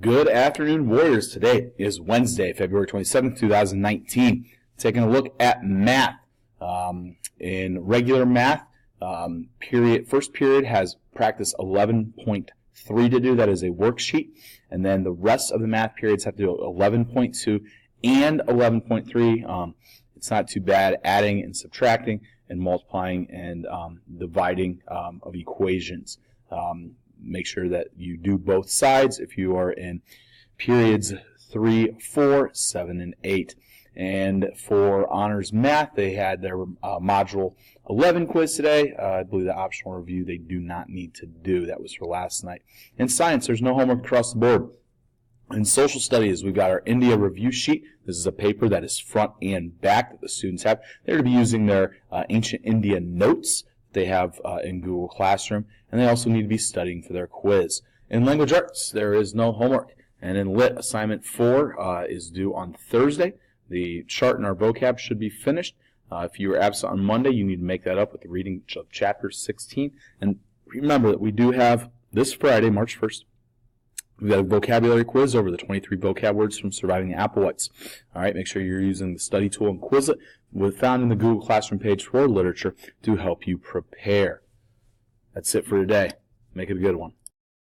Good afternoon, Warriors. Today is Wednesday, February 27th, 2019. Taking a look at math. In regular math, first period has practice 11.3 to do. That is a worksheet. And then the rest of the math periods have to do 11.2 and 11.3. It's not too bad adding and subtracting and multiplying and dividing of equations. Make sure that you do both sides if you are in periods 3, 4, 7, and 8. And for honors math, they had their module 11 quiz today. I believe the optional review they do not need to do. That was for last night. In science, there's no homework across the board. In social studies, we've got our India review sheet. This is a paper that is front and back that the students have. They're going to be using their ancient India notes they have in Google Classroom, and they also need to be studying for their quiz. In language arts, there is no homework. And in lit, assignment 4 is due on Thursday. The chart in our vocab should be finished. If you were absent on Monday, you need to make that up with the reading of chapter 16. And remember that we do have this Friday, March 1st, we've got a vocabulary quiz over the 23 vocab words from Surviving the Applewhites. All right, make sure you're using the study tool and Quizlet found in the Google Classroom page for literature to help you prepare. That's it for today. Make it a good one.